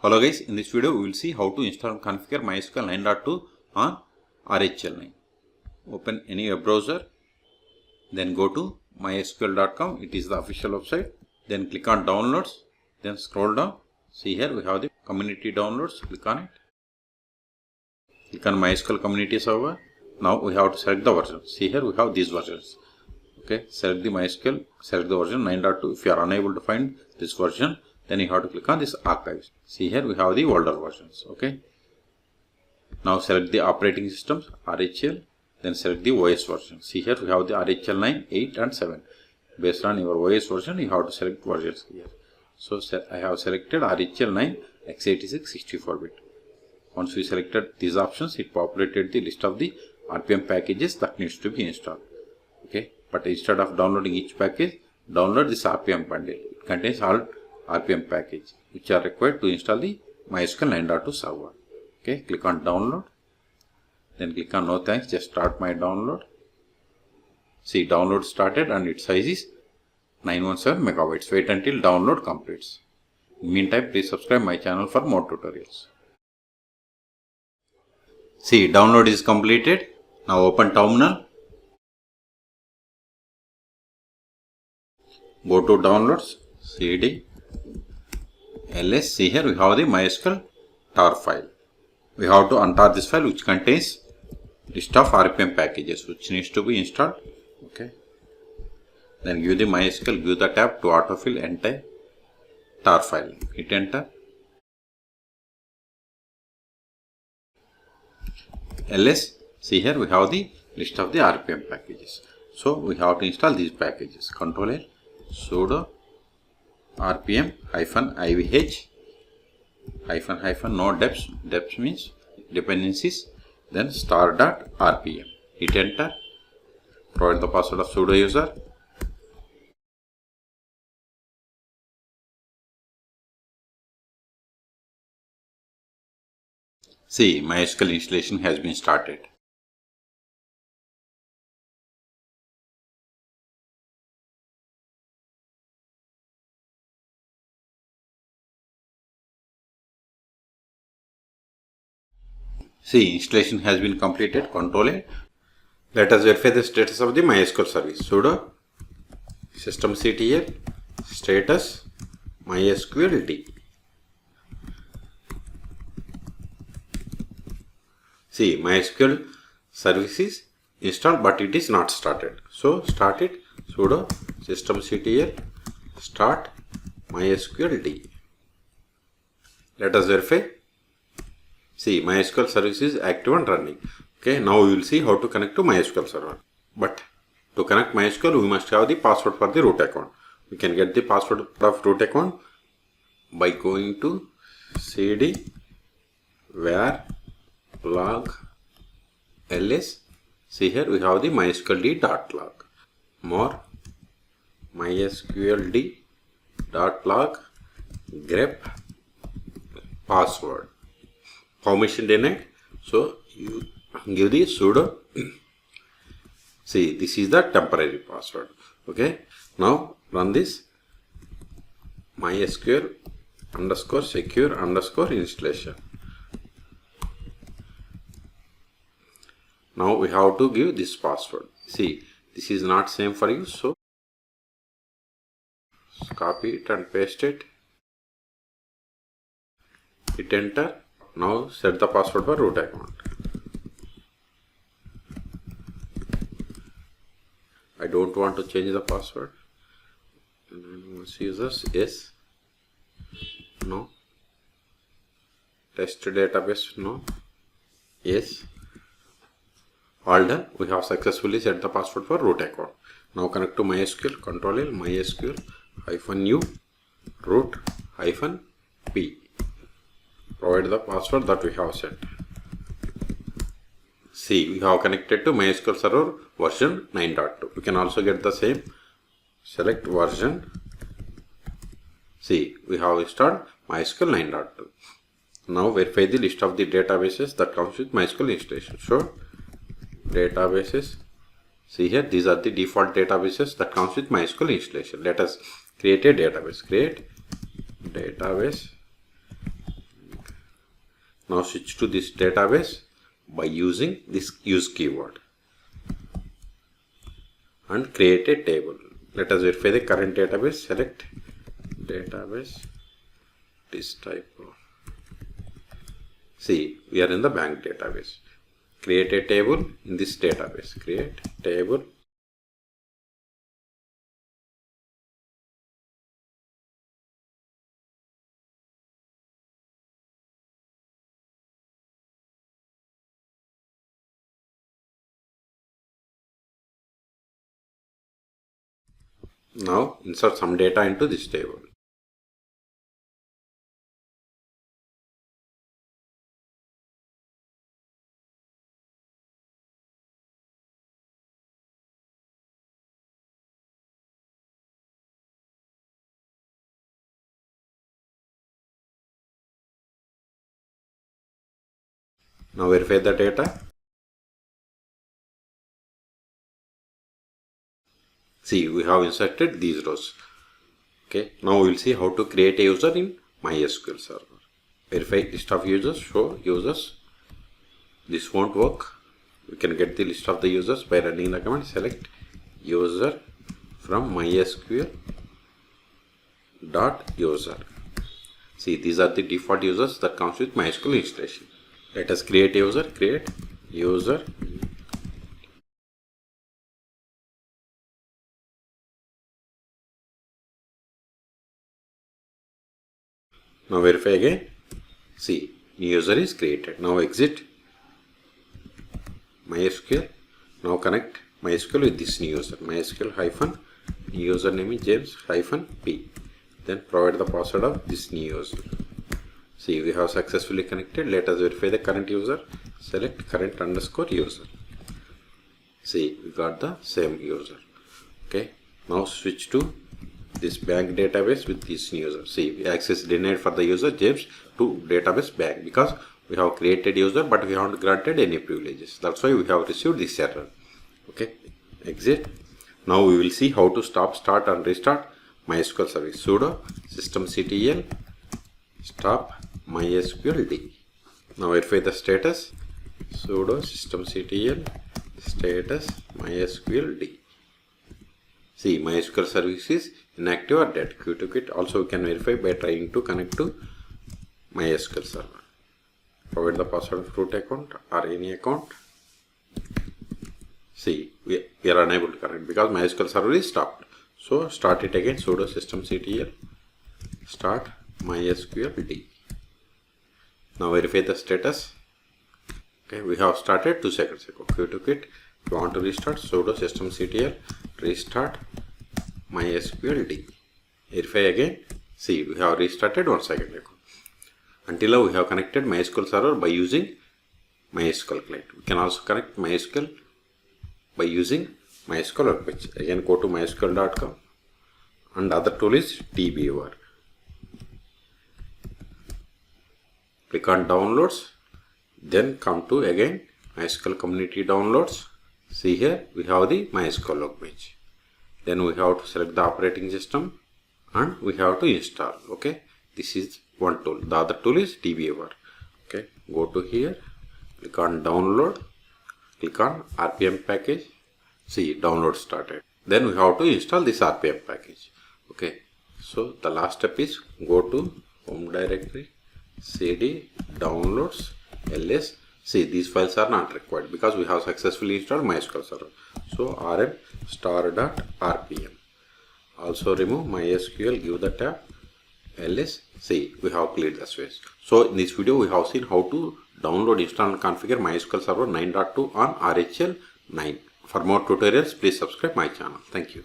Hello guys, in this video we will see how to install and configure MySQL 9.2 on RHEL 9. Open any web browser, then go to mysql.com, it is the official website. Then click on downloads, then scroll down. See here we have the community downloads, click on it. Click on MySQL community server. Now we have to select the version. See here we have these versions. Okay, select the MySQL, select the version 9.2. If you are unable to find this version, then you have to click on this archives. See here we have the older versions. Okay. Now select the operating systems RHEL, then select the OS version. See here we have the RHEL 9, 8 and 7. Based on your OS version you have to select versions here. So I have selected RHEL 9 x86 64-bit. Once we selected these options, it populated the list of the RPM packages that needs to be installed. Okay. But instead of downloading each package, download this RPM bundle. It contains all RPM package which are required to install the MySQL 9.2 server. Okay, click on download, then click on no thanks, just start my download. See, download started and its size is 917 megabytes. Wait until download completes. In meantime, please subscribe my channel for more tutorials. See, download is completed. Now open terminal. Go to downloads, cd ls. See here we have the MySQL tar file. We have to untar this file which contains list of RPM packages which needs to be installed. Okay. Then give the MySQL, give the tab to autofill entire tar file. Hit enter. ls. See here we have the list of the RPM packages. So we have to install these packages. Control L, sudo rpm -ivh no deps means dependencies, then star.rpm. Hit enter. Provide the password of sudo user. See, MySQL installation has been started. See, installation has been completed. Control A. Let us verify the status of the MySQL service. Sudo systemctl status MySQL D. See, MySQL service is installed but it is not started. So start it. Sudo systemctl start MySQL D. Let us verify. See, MySQL service is active and running. Okay, now we will see how to connect to MySQL server. But to connect MySQL, we must have the password for the root account. We can get the password of root account by going to cd var log ls. See here we have the MySQL d.log. More MySQL d.log grep password. Permission denied. So you give the sudo. See, this is the temporary password. Okay. Now run this MySQL _secure installation. Now we have to give this password. See, this is not same for you. So copy it and paste it. Hit enter. Now set the password for root account. I don't want to change the password. Users, yes. No. Test database, no. Yes. All done. We have successfully set the password for root account. Now connect to MySQL. Control L, MySQL -u root -p. Provide the password that we have set. See, we have connected to MySQL server version 9.2. We can also get the same. Select version. See, we have installed MySQL 9.2. Now verify the list of the databases that comes with MySQL installation. So, databases. See here, these are the default databases that comes with MySQL installation. Let us create a database. Create database Now switch to this database by using this use keyword and create a table. Let us verify the current database. Select database, this type of. See, we are in the bank database. Create a table in this database. Create table. Now insert some data into this table. Now verify the data. See, we have inserted these rows. Okay, now we will see how to create a user in MySQL server. Verify list of users, show users. This won't work. We can get the list of the users by running the command. Select user from MySQL .user. See, these are the default users that comes with MySQL installation. Let us create a user. Create user. Now verify again. See, new user is created. Now exit MySQL. Now connect MySQL with this new user. MySQL hyphen new username is James hyphen P. Then provide the password of this new user. See, we have successfully connected. Let us verify the current user. Select current underscore user. See, we got the same user. Okay. Now switch to this bank database with this new user. See, access denied for the user James to database bank because we have created user but we haven't granted any privileges. That's why we have received this error. Okay. Exit. Now we will see how to stop, start and restart MySQL service. Sudo systemctl stop MySQL D. Now verify the status. Sudo systemctl status MySQL D. See, MySQL service is inactive or dead. Q2Kit also we can verify by trying to connect to MySQL server. Provide the password of root account or any account. See, we are unable to connect because MySQL server is stopped. So start it again. Sudo systemctl start MySQL D. Now verify the status. Okay, we have started 2 seconds ago. Q2Kit. If you want to restart, sudo systemctl restart MySQL D. Verify again. See, we have restarted 1 second ago. Until now, we have connected MySQL server by using MySQL client. We can also connect MySQL by using MySQL workbench. Again, go to mysql.com and other tool is dbeaver. Click on downloads. Then come to again MySQL community downloads. See here we have the MySQL workbench. Then we have to select the operating system and we have to install. Okay, this is one tool. The other tool is dbeaver. Okay, go to here, click on download, click on RPM package. See, download started. Then we have to install this RPM package. Okay, so the last step is go to home directory, cd downloads ls. See, these files are not required because we have successfully installed MySQL server. So rm star.rpm. Also remove MySQL, give the tab ls. See, we have cleared the space. So in this video we have seen how to download, install and configure MySQL server 9.2 on RHEL 9. For more tutorials, please subscribe my channel. Thank you.